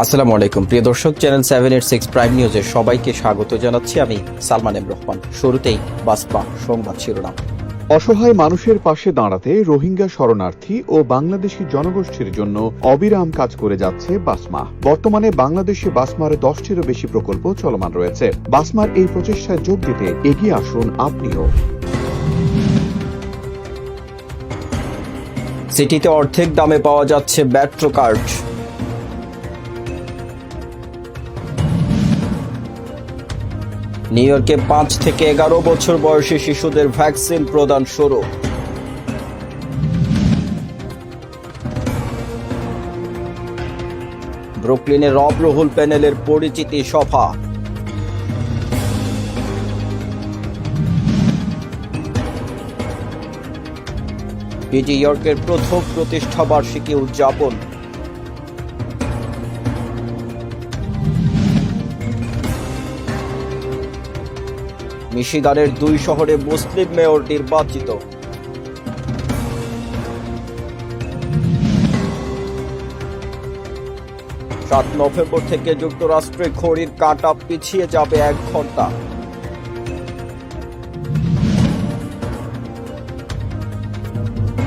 আসসালামু আলাইকুম প্রিয় দর্শক, চ্যানেল 786 প্রাইম নিউজে সবাইকে স্বাগত জানাচ্ছি। আমি সালমান এম রহমান। শুরুতেই বাসপা সংবাদ শিরোনাম। অসহায় মানুষের পাশে দাঁড়াতে রোহিঙ্গা শরণার্থী ও বাংলাদেশি জনগোষ্ঠীর জন্য অবিরাম কাজ করে যাচ্ছে বাসমা। বর্তমানে বাংলাদেশে বাসমার 10টিরও বেশি প্রকল্প চলমান রয়েছে। বাসমার এই প্রচেষ্টায় যোগ দিতে এগিয়ে আসুন আপনিও। সিটিতে অর্ধেক দামে পাওয়া যাচ্ছে মেট্রো কার্ড। নিউ ইয়র্কে 5 থেকে 11 বছর বয়সী শিশুদের ভ্যাকসিন প্রদান শুরু। ব্রুকলিনে রব রুহুল প্যানেলের পরিচিতি সভা। পিজি ইয়র্কের প্রথম প্রতিষ্ঠা বার্ষিকী উদযাপন। মিশিগানের 2 শহরে মুসলিম মেয়র নির্বাচিত। 7 নভেম্বর থেকে যুক্তরাষ্ট্রে ঘড়ির কাঁটা পিছিয়ে যাবে 1 ঘন্টা।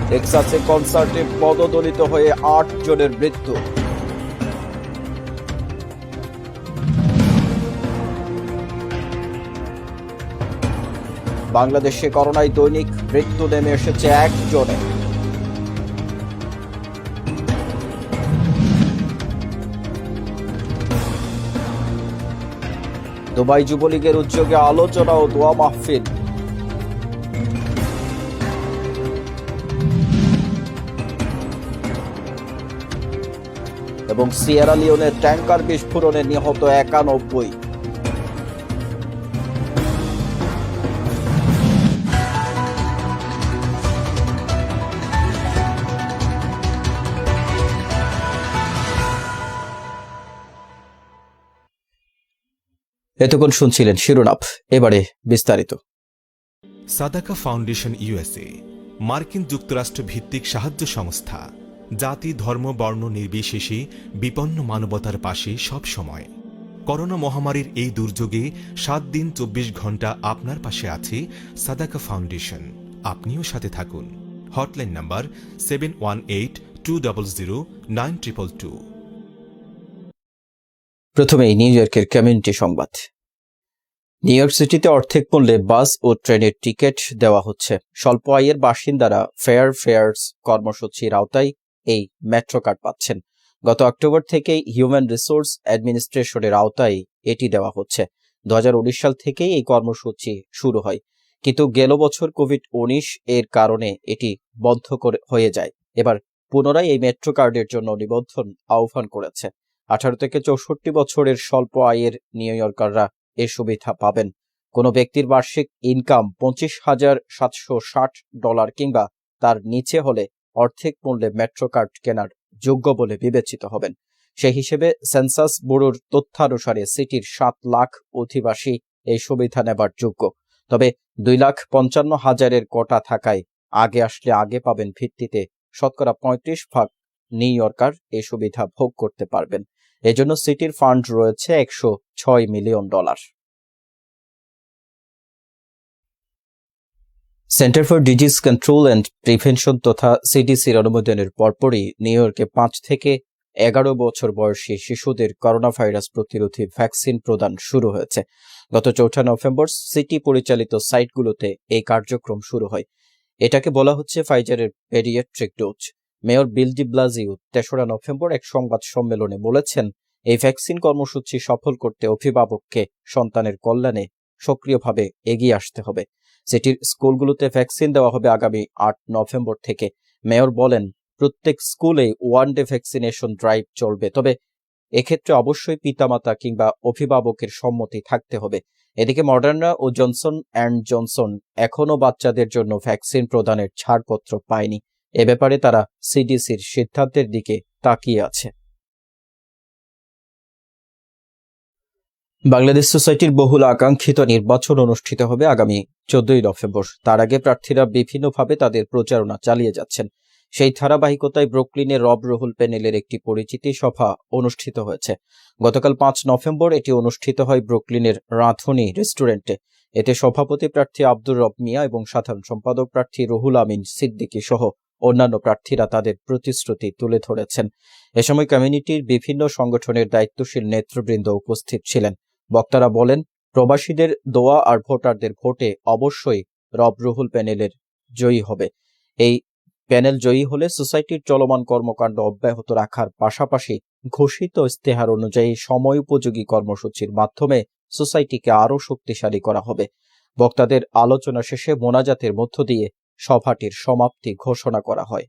টেক্সাসে কনসার্টে পদদলিত হয়ে 8 জনের মৃত্যু। বাংলাদেশে করোনায় দৈনিক মৃত্যু নেমে এসেছে 1 জনে। দুবাই যুবলীগের উদ্যোগে আলোচনা ও দোয়া মাহফিল। এবং সিয়েরা লিওনে ট্যাঙ্কার বিস্ফোরণে নিহত 91। এতক্ষণ শুনছিলেন শিরোনাম, এবারে বিস্তারিত। সাদাকা ফাউন্ডেশন ইউএসএ মার্কিন যুক্তরাষ্ট্র ভিত্তিক সাহায্য সংস্থা, জাতি ধর্ম বর্ণ নির্বিশেষে বিপন্ন মানবতার পাশে সব সময়। করোনা মহামারীর এই দুর্যোগে 7 দিন 24 ঘন্টা আপনার পাশে আছে সাদাকা ফাউন্ডেশন। আপনিও সাথে থাকুন। Hotline number 7182009222। প্রথমেই নিউ ইয়র্কের কমিউনিটি সংবাদ। নিউ ইয়র্ক সিটিতে অর্ধেক মূল্যে বাস ও ট্রেনের টিকিট দেওয়া হচ্ছে। স্বল্প আয়ের বাসিন্দারা ফেয়ার্স কর্মসূচির আওতায় এই মেট্রো কার্ড পাচ্ছেন। গত অক্টোবর থেকেই হিউম্যান রিসোর্স অ্যাডমিনিস্ট্রেশনের আওতায় এটি দেওয়া হচ্ছে। 2019 সাল থেকেই এই কর্মসূচি শুরু হয়, কিন্তু গেল বছর কোভিড-19 এর কারণে এটি বন্ধ হয়ে যায়। এবার পুনরায় এই মেট্রো কার্ডের জন্য নিবন্ধন আহ্বান করেছে। 18 থেকে 64 বছরের স্বল্প আয়ের নিউ ইয়র্কাররা এ সুবিধা পাবেন। কোনো ব্যক্তির বার্ষিক ইনকাম $25,760 কিংবা তার নিচে হলে অর্ধেক মূল্যে মেট্রো কার্ড কেনার যোগ্য বলে বিবেচিত হবেন। সেই হিসেবে সেন্সাস ব্যুরোর তথ্যানুসারে সিটির 7 লাখ অধিবাসী এই সুবিধা নেবার যোগ্য। তবে 2,55,000-এর কোটা থাকায় আগে আসলে আগে পাবেন ভিত্তিতে শতকরা 35% নিউ ইয়র্কার এই সুবিধা ভোগ করতে পারবেন। এজন্য সিটির ফান্ড রয়েছে $106 million. Centre for disease control and prevention তথা সিডিসির অনুমোদনের পরপরই নিউ ইয়র্কে 5 থেকে 11 বছর বয়সী শিশুদের করোনা ভাইরাস প্রতিরোধী ভ্যাকসিন প্রদান শুরু হয়েছে। গত 4 নভেম্বর সিটি পরিচালিত সাইটগুলোতে এই কার্যক্রম শুরু হয়। এটাকে বলা হচ্ছে ফাইজারের পেডিয়াট্রিক ডোজ। মেয়র বিল ডি ব্লাজিও 3 নভেম্বর এক সংবাদ সম্মেলনে বলেছেন, এই ভ্যাকসিন কর্মসূচি সফল করতে অভিভাবককে সন্তানের কল্যাণে সক্রিয়ভাবে এগিয়ে আসতে হবে। সিটির স্কুলগুলোতে ভ্যাকসিন দেওয়া হবে আগামী 8 নভেম্বর থেকে। মেয়র বলেন, প্রত্যেক স্কুলেই 1 ডে ভ্যাকসিনেশন ড্রাইভ চলবে, তবে এক্ষেত্রে অবশ্যই পিতামাতা কিংবা অভিভাবকের সম্মতি থাকতে হবে। এদিকে মডার্না ও জনসন অ্যান্ড জনসন এখনও বাচ্চাদের জন্য ভ্যাকসিন প্রদানের ছাড়পত্র পায়নি। এ ব্যাপারে তারা সিডিসির সিদ্ধান্তের দিকে তাকিয়ে আছে। বাংলাদেশ সোসাইটির বহুল আকাঙ্ক্ষিত নির্বাচন অনুষ্ঠিত হবে আগামী 14 নভেম্বর। তার আগে প্রার্থীরা বিভিন্নভাবে তাদের প্রচারণা চালিয়ে যাচ্ছেন। সেই ধারাবাহিকতায় ব্রুকলিনে রব রুহুল প্যানেলের একটি পরিচিতি সভা অনুষ্ঠিত হয়েছে। গতকাল 5 নভেম্বর এটি অনুষ্ঠিত হয় ব্রুকলিনের রাঁধুনি রেস্টুরেন্টে। এতে সভাপতি প্রার্থী আব্দুর রব মিয়া এবং সাধারণ সম্পাদক প্রার্থী রুহুল আমিন সিদ্দিকী সহ অন্যান্য প্রার্থীরা তাদের প্রতিশ্রুতি তুলে ধরেছেন। এ সময় কমিউনিটির বিভিন্ন সংগঠনের দায়িত্বশীল নেতৃবৃন্দ উপস্থিত ছিলেন। বক্তারা বলেন, প্রবাসীদের দোয়া আর ভোটারদের ভোটে অবশ্যই রব রুহুল প্যানেলের জয়ী হবে। এই প্যানেল জয়ী হলে সোসাইটির চলমান কর্মকাণ্ড অব্যাহত রাখার পাশাপাশি ঘোষিত ইস্তেহার অনুযায়ী সময়োপযোগী কর্মসূচির মাধ্যমে সোসাইটিকে আরও শক্তিশালী করা হবে। বক্তাদের আলোচনা শেষে মোনাজাতের মধ্য দিয়ে সভাটির সমাপ্তি ঘোষণা করা হয়।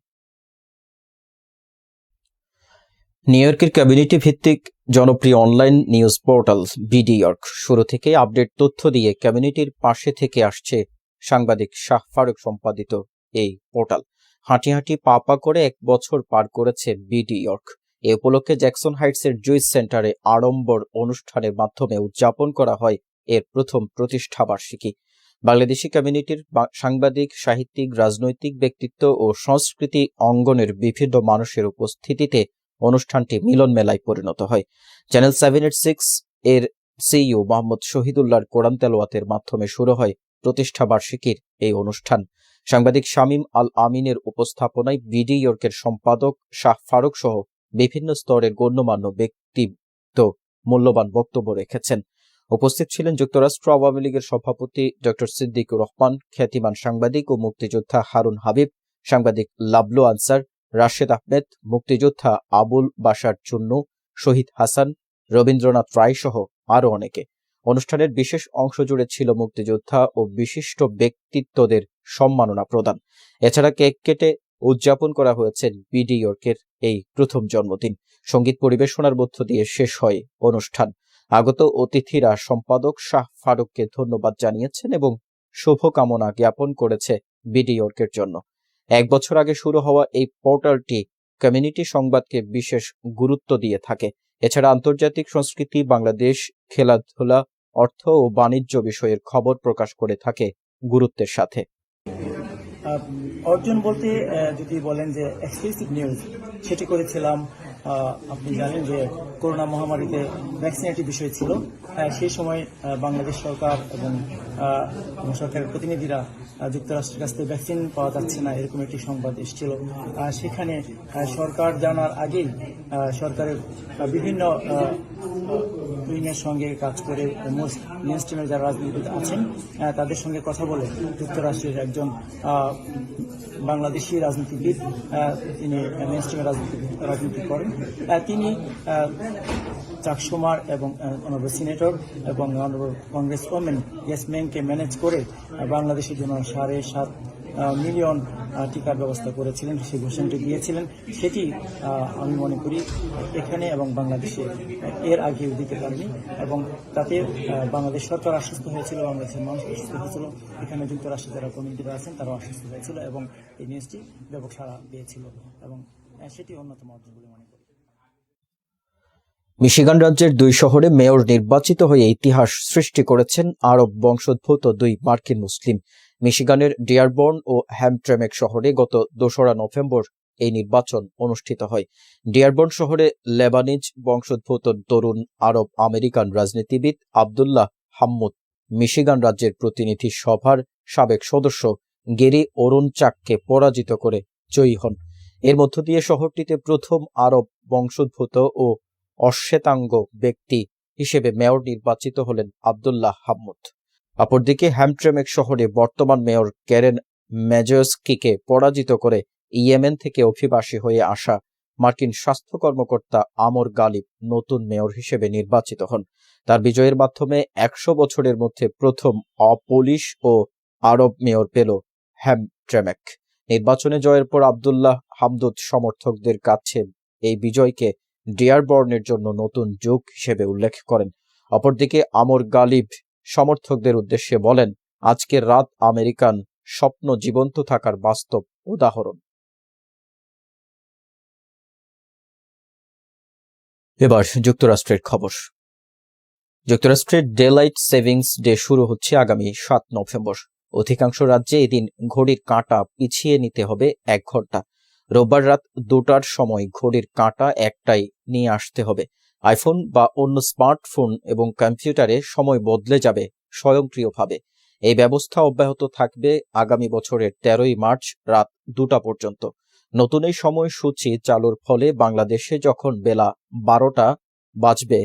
নিউ ইয়র্কের কমিউনিটি ভিত্তিক জনপ্রিয় online news portal BD York শুরু থেকে আপডেট তথ্য দিয়ে কমিউনিটির পাশে থেকে আসছে। সাংবাদিক শাহ ফারুক সম্পাদিত এই পোর্টাল হাঁটি হাঁটি পা করে 1 বছর পার করেছে বিডি ইয়র্ক। এ উপলক্ষে জ্যাকসন হাইটসের জুইস সেন্টারে আড়ম্বর অনুষ্ঠানের মাধ্যমে উদযাপন করা হয় এর প্রথম প্রতিষ্ঠাবার্ষিকী। বাংলাদেশি কমিউনিটির সাংবাদিক, সাহিত্যিক, রাজনৈতিক ব্যক্তিত্ব ও সংস্কৃতি অঙ্গনের বিভিন্ন মানুষের উপস্থিতিতে অনুষ্ঠানটি মিলন মেলায় পরিণত হয়। চ্যানেল 786 এর সিইও মোহাম্মদ শহীদুল্লাহর কোরআন তেলাওয়াতের মাধ্যমে শুরু হয় প্রতিষ্ঠাবার্ষিকীর এই অনুষ্ঠান। সাংবাদিক শামীম আল আমিনের উপস্থাপনায় বিডি ইয়র্কের সম্পাদক শাহ ফারুক সহ বিভিন্ন স্তরের গণ্যমান্য ব্যক্তিত্ব মূল্যবান বক্তব্য রেখেছেন। উপস্থিত ছিলেন যুক্তরাষ্ট্র আওয়ামী লীগের সভাপতি ডক্টর সিদ্দিকুর রহমান, খ্যাতিমান সাংবাদিক ও মুক্তিযোদ্ধা হারুন হাবিব, সাংবাদিক লাবলু আনসার, রাশেদ আহমেদ, মুক্তিযোদ্ধা আবুল বাশার চুন্নু, শহীদ হাসান, রবীন্দ্রনাথ রায় সহ আরও অনেকে। অনুষ্ঠানের বিশেষ অংশ জুড়ে ছিল মুক্তিযোদ্ধা ও বিশিষ্ট ব্যক্তিত্বদের সম্মাননা প্রদান। এছাড়া কেক কেটে উদযাপন করা হয়েছে বিডি ইয়র্কের এই প্রথম জন্মদিন। সঙ্গীত পরিবেশনার মধ্য দিয়ে শেষ হয় অনুষ্ঠান। আগত অতিথিরা সম্পাদক শাহ ফারুককে ধন্যবাদ জানিয়েছেন এবং শুভকামনা জ্ঞাপন করেছে বিডি ইয়র্কের জন্য। 1 বছর আগে শুরু হওয়া এই পোর্টালটি কমিউনিটি সংবাদকে বিশেষ গুরুত্ব দিয়ে থাকে। এছাড়া আন্তর্জাতিক সংস্কৃতি, বাংলাদেশ, খেলাধুলা, অর্থ ও বাণিজ্য বিষয়ের খবর প্রকাশ করে থাকে গুরুত্বের সাথে। অর্জন বলতে যদি বলেন যে এক্সক্লুসিভ নিউজ, সেটি করেছিলাম। আপনি জানেন যে করোনা মহামারীতে ভ্যাকসিন একটি বিষয় ছিল। সেই সময় বাংলাদেশ সরকার এবং সরকারের প্রতিনিধিরা যুক্তরাষ্ট্রের কাছ থেকে ভ্যাকসিন পাওয়া যাচ্ছে না, এরকম একটি সংবাদ এসেছিল। সেখানে সরকার জানার আগেই সরকারের বিভিন্ন উইংয়ের সঙ্গে কাজ করে মেইন স্ট্রিমের যারা রাজনীতিবিদ আছেন তাদের সঙ্গে কথা বলে যুক্তরাষ্ট্রের একজন বাংলাদেশি রাজনীতিবিদ, তিনি মেইন স্ট্রিমের রাজনীতি করেন, তিনি চাকসুমার এবং অনারেবল সিনেটর এবং অনারেবল কংগ্রেস ওমেন ইয়াসমিনকে ম্যানেজ করে বাংলাদেশের জন্য 7.5 মিলিয়ন টিকার ব্যবস্থা করেছিলেন, সেই ঘোষণাটি দিয়েছিলেন। সেটি আমি মনে করি এখানে এবং বাংলাদেশে এর আগেও দিতে পারেনি এবং তাতে বাংলাদেশ সরকার আশ্বস্ত হয়েছিল, বাংলাদেশের মানুষ আশ্বস্ত হয়েছিল, এখানে যুক্তরাষ্ট্রের যারা কমিউনিটিরা আছেন তারাও আশ্বস্ত হয়েছিল এবং এই নিউজটি ব্যাপক সাড়া পেয়েছিল এবং সেটি অন্যতম অর্জন বলে মনে করি। মিশিগান রাজ্যের 2 শহরে মেয়র নির্বাচিত হয়ে ইতিহাস সৃষ্টি করেছেন আরব বংশোদ্ভূত 2 মার্কিন মুসলিম। মিশিগানের ডিয়ারবর্ন ও হ্যামট্রেমেক শহরে গত 2 নভেম্বর এই নির্বাচন অনুষ্ঠিত হয়। ডিয়ারবর্ন শহরে লেবানিজ বংশোদ্ভূত তরুণ আরব আমেরিকান রাজনীতিবিদ আব্দুল্লাহ হাম্মুদ মিশিগান রাজ্যের প্রতিনিধি সভার সাবেক সদস্য গেরি ওরুনচাককে পরাজিত করে জয়ী হন। এর মধ্য দিয়ে শহরটিতে প্রথম আরব বংশোদ্ভূত ও অশ্বেতাঙ্গ ব্যক্তি হিসেবে মেয়র নির্বাচিত হলেন আব্দুল্লাহ হাম্মুদ। অপরদিকে হ্যামট্রেমেক শহরে বর্তমান মেয়র ক্যারেন মেজস্কিকে পরাজিত করে ইয়েমেন থেকে অভিবাসী হয়ে আসা মার্কিন স্বাস্থ্য কর্মকর্তা আমর গালিব নতুন মেয়র হিসেবে নির্বাচিত হন। তার বিজয়ের মাধ্যমে 100 বছরের মধ্যে প্রথম অপোলিশ ও আরব মেয়র পেল হ্যামট্রেমেক। নির্বাচনে জয়ের পর আব্দুল্লাহ হামদুদ সমর্থকদের কাছে এই বিজয়কে ডিয়ারবর্নের জন্য নতুন যুগ হিসেবে উল্লেখ করেন। অপরদিকে আমর গালিব সমর্থকদের উদ্দেশ্যে বলেন, আজকের রাত আমেরিকান স্বপ্ন জীবন্ত থাকার বাস্তব উদাহরণ। এবার যুক্তরাষ্ট্রের খবর। যুক্তরাষ্ট্রের ডেলাইট সেভিংস ডে শুরু হচ্ছে আগামী 7 নভেম্বর। অধিকাংশ রাজ্যে এদিন ঘড়ির কাঁটা পিছিয়ে নিতে হবে 1 ঘন্টা। রোববার রাত 2টার সময় ঘড়ির কাঁটা একটাই নিয়ে আসতে হবে। আইফোন বা অন্য স্মার্টফোন এবং কম্পিউটারে সময় বদলে যাবে স্বয়ংক্রিয়ভাবে। এই ব্যবস্থা অব্যাহত থাকবে আগামী বছরের 13ই মার্চ রাত 2টা পর্যন্ত। নতুন এই সময়সূচি চালুর ফলে বাংলাদেশে যখন বেলা 12টা বাজবে,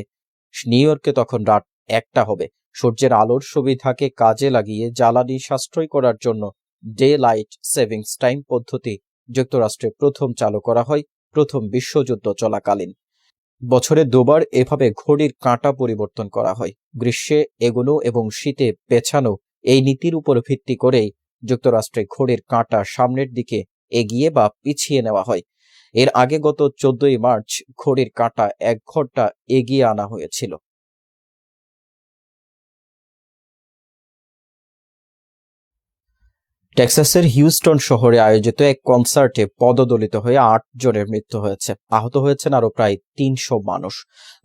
নিউ ইয়র্কে তখন রাত 1টা হবে। সূর্যের আলোর সুবিধাকে কাজে লাগিয়ে জ্বালানি সাশ্রয় করার জন্য ডে লাইট সেভিংস টাইম পদ্ধতি যুক্তরাষ্ট্রে প্রথম চালু করা হয় প্রথম বিশ্বযুদ্ধ চলাকালীন। বছরে দুবার এভাবে ঘড়ির কাঁটা পরিবর্তন করা হয়। গ্রীষ্মে এগোনো এবং শীতে পেছানো এই নীতির উপর ভিত্তি করেই যুক্তরাষ্ট্রে ঘড়ির কাঁটা সামনের দিকে এগিয়ে বা পিছিয়ে নেওয়া হয়। এর আগে গত 14ই মার্চ ঘড়ির কাঁটা 1 ঘন্টা এগিয়ে আনা হয়েছিল। টেক্সাসের হিউস্টন শহরে আয়োজিত এক কনসার্টে পদদলিত হয়ে 8 জনের মৃত্যু হয়েছে। আহত হয়েছেন আরো প্রায় 300 মানুষ।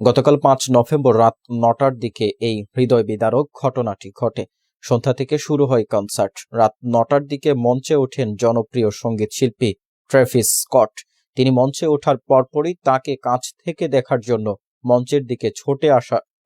গতকাল 5 নভেম্বর রাত 9টার দিকে এই হৃদয় বিদারক ঘটনাটি ঘটে। সন্ধ্যা থেকে শুরু হয় কনসার্ট। রাত 9টার দিকে মঞ্চে ওঠেন জনপ্রিয় সঙ্গীত শিল্পী ট্রেভিস স্কট। তিনি মঞ্চে ওঠার পরপরই তাকে কাছ থেকে দেখার জন্য মঞ্চের দিকে ছুটে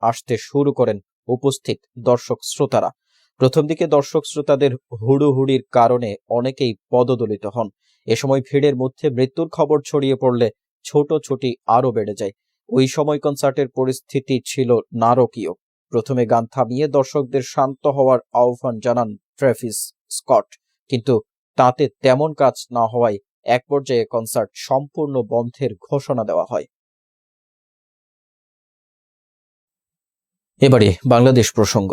আসতে শুরু করেন উপস্থিত দর্শক শ্রোতারা। প্রথম দিকে দর্শক শ্রোতাদের হুড়োহুড়ির কারণে অনেকেই পদদলিত হন। এ সময় ভিড়ের মধ্যে মৃত্যুর খবর ছড়িয়ে পড়লে ছোটাছুটি আরও বেড়ে যায়। ওই সময় কনসার্টের পরিস্থিতি ছিল নারকীয়। প্রথমে গান থামিয়ে দর্শকদের শান্ত হওয়ার আহ্বান জানান ট্রেভিস স্কট, কিন্তু তাতে তেমন কাজ না হওয়ায় এক পর্যায়ে কনসার্ট সম্পূর্ণ বন্ধের ঘোষণা দেওয়া হয়। এবারে বাংলাদেশ প্রসঙ্গ।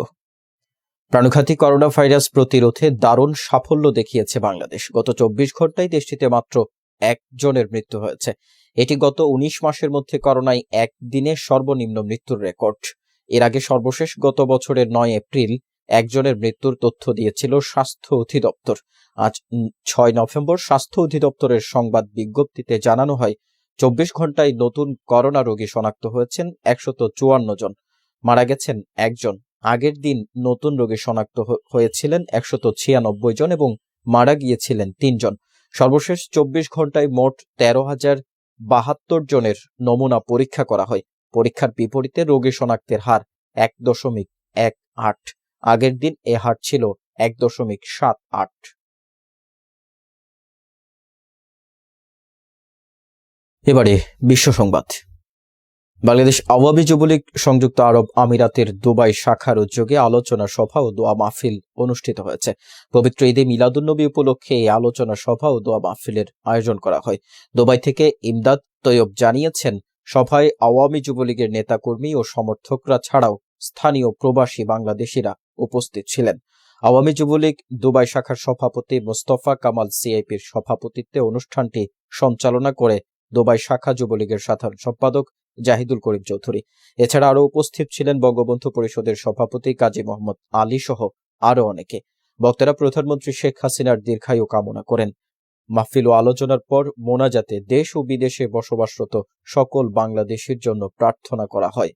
প্রাণঘাতী করোনা ভাইরাস প্রতিরোধে দারুণ সাফল্য দেখিয়েছে বাংলাদেশ। গত 24 ঘন্টায় দেশটিতে মাত্র 1 জনের মৃত্যু হয়েছে। এটি গত 19 মাসের মধ্যে করোনায় একদিনে সর্বনিম্ন মৃত্যুর রেকর্ড। এর আগে সর্বশেষ গত বছরের 9 এপ্রিল 1 জনের মৃত্যুর তথ্য দিয়েছিল স্বাস্থ্য অধিদপ্তর। আজ 6 নভেম্বর স্বাস্থ্য অধিদপ্তরের সংবাদ বিজ্ঞপ্তিতে জানানো হয় 24 ঘন্টায় নতুন করোনা রোগী শনাক্ত হয়েছেন 154 জন, মারা গেছেন 1 জন। আগের দিন নতুন রোগী শনাক্ত হয়েছিলেন 196 জন এবং মারা গিয়েছিলেন 3 জন। সর্বশেষ 24 ঘন্টায় মোট 13,072 জনের নমুনা পরীক্ষা করা হয়। পরীক্ষার বিপরীতে রোগী শনাক্তের হার 1.18। আগের দিন এ হার ছিল 1.78। এবারে বিশ্ব সংবাদ। বাংলাদেশ আওয়ামী যুবলীগ সংযুক্ত আরব আমিরাতের দুবাই শাখার উদ্যোগে আলোচনা সভা ও দোয়া মাহফিল অনুষ্ঠিত হয়েছে। পবিত্র ঈদে মিলাদুন্নবী উপলক্ষে এই আলোচনা সভা ও দোয়া মাহফিলের আয়োজন করা হয়। দুবাই থেকে ইমদাদ তৈয়ব জানিয়েছেন, সভায় আওয়ামী যুবলীগের নেতাকর্মী ও সমর্থকরা ছাড়াও স্থানীয় প্রবাসী বাংলাদেশিরা উপস্থিত ছিলেন। আওয়ামী যুবলীগ দুবাই শাখার সভাপতি মোস্তফা কামাল সিআইপির সভাপতিত্বে অনুষ্ঠানটি সঞ্চালনা করে দুবাই শাখা যুবলীগের সাধারণ সম্পাদক জাহিদুল করিম চৌধুরী। এছাড়া আরও উপস্থিত ছিলেন বঙ্গবন্ধু পরিষদের সভাপতি কাজী মোহাম্মদ আলী সহ আরও অনেকে। বক্তারা প্রধানমন্ত্রী শেখ হাসিনার দীর্ঘায়ু কামনা করেন। মাহফিল ও আলোচনার পর মোনাজাতে দেশ ও বিদেশে বসবাসরত সকল বাংলাদেশির জন্য প্রার্থনা করা হয়।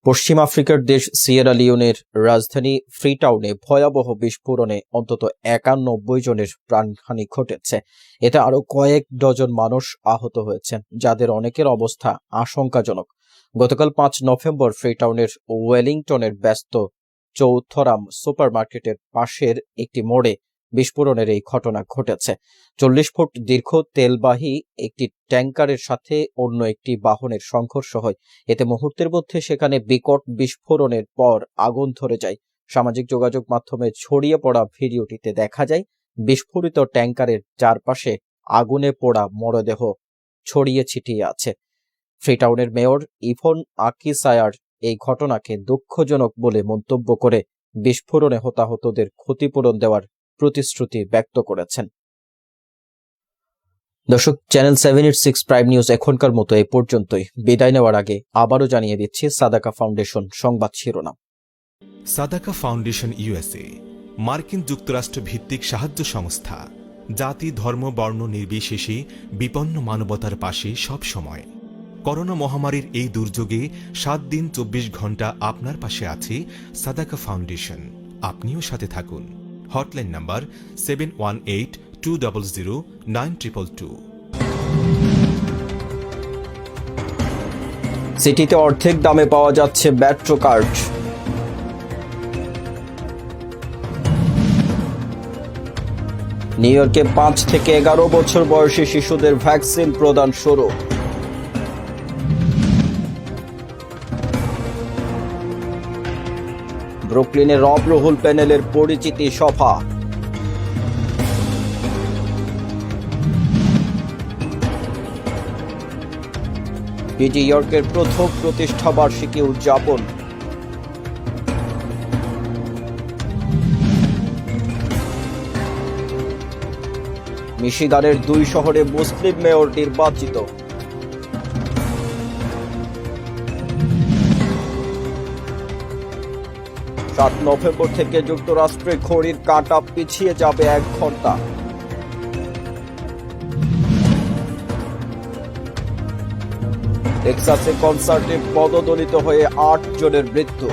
পশ্চিম আফ্রিকার দেশ সিয়েরা লিওনের রাজধানী ফ্রিটাউনে ভয়াবহ বিস্ফোরণে অন্তত 91 জনের প্রাণহানি ঘটেছে। এতে আরো কয়েক ডজন মানুষ আহত হয়েছেন, যাদের অনেকের অবস্থা আশঙ্কাজনক। গতকাল 5 নভেম্বর ফ্রিটাউনের ওয়েলিংটনের ব্যস্ত চৌথরাম সুপারমার্কেটের পাশের একটি মোড়ে বিস্ফোরণের এই ঘটনা ঘটেছে। 40 ফুট দীর্ঘ তেলবাহী একটি ট্যাঙ্কারের সাথে অন্য একটি বাহনের সংঘর্ষ হয়। এতে মুহূর্তের মধ্যে সেখানে বিকট বিস্ফোরণের পর আগুন ধরে যায়। সামাজিক যোগাযোগ মাধ্যমে ছড়িয়ে পড়া ভিডিওটিতে দেখা যায় বিস্ফোরিত ট্যাঙ্কারের চারপাশে আগুনে পোড়া মরদেহ ছড়িয়ে ছিটিয়ে আছে। ফ্রিটাউনের মেয়র ইভন আকিসায়ার এই ঘটনাকে দুঃখজনক বলে মন্তব্য করে বিস্ফোরণে হতাহতদের ক্ষতিপূরণ দেওয়ার প্রতিশ্রুতি ব্যক্ত করেছেন। দর্শক, চ্যানেল 786 প্রাইম নিউজ এখনকার মতো এই পর্যন্তই। বিদায় নেওয়ার আগে আবারও জানিয়ে দিচ্ছি সাদাকা ফাউন্ডেশন সংবাদ শিরোনাম। সাদাকা ফাউন্ডেশন ইউএসএ মার্কিন যুক্তরাষ্ট্র ভিত্তিক সাহায্য সংস্থা, জাতি ধর্ম বর্ণ নির্বিশেষে বিপন্ন মানবতার পাশে সব সময়। করোনা মহামারীর এই দুর্যোগে 7 দিন 24 ঘন্টা আপনার পাশে আছে সাদাকা ফাউন্ডেশন। আপনিও সাথে থাকুন। Hotline number 718 2009222। সিটিতে অর্ধেক দামে পাওয়া যাচ্ছে মেট্রো কার্ড। নিউ ইয়র্কে 5 থেকে 11 বছর বয়সী শিশুদের ভ্যাকসিন প্রদান শুরু। ব্রুকলিনে রব রুহুল প্যানেলের পরিচিতি সভা। নিউ ইয়র্কের প্রথম প্রতিষ্ঠা বার্ষিকী উদযাপন। মিশিগানের 2 শহরে মুসলিম মেয়র নির্বাচিত। 7 নভেম্বর থেকে যুক্তরাষ্ট্রে ঘড়ির কাঁটা পিছিয়ে যাবে 1 ঘন্টা। টেক্সাসে কনসার্টে পদদলিত হয়ে 8 জনের মৃত্যু।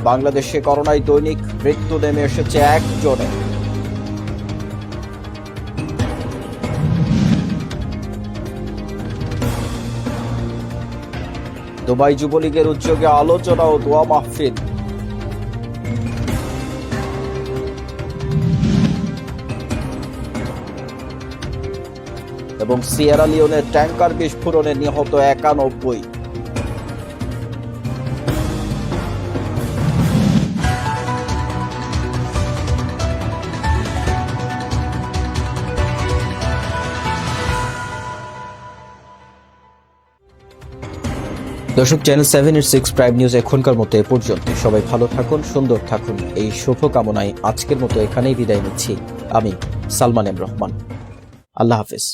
বাংলাদেশে করোনায় দৈনিক মৃত্যু নেমে এসেছে 1 জনে। দুবাই যুবলীগের উদ্যোগে আলোচনা ও দোয়া মাহফিল। এবং সিয়েরা লিওনের ট্যাঙ্কার বিস্ফোরণে নিহত 91। দর্শক, চ্যানেল 7/6 প্রাইম নিউজ এখনকার মতো এ পর্যন্ত। সবাই ভালো থাকুন, সুন্দর থাকুন, এই শুভ কামনায় আজকের মতো এখানেই বিদায় নিচ্ছি। আমি সালমান এম রহমান। আল্লাহ হাফেজ।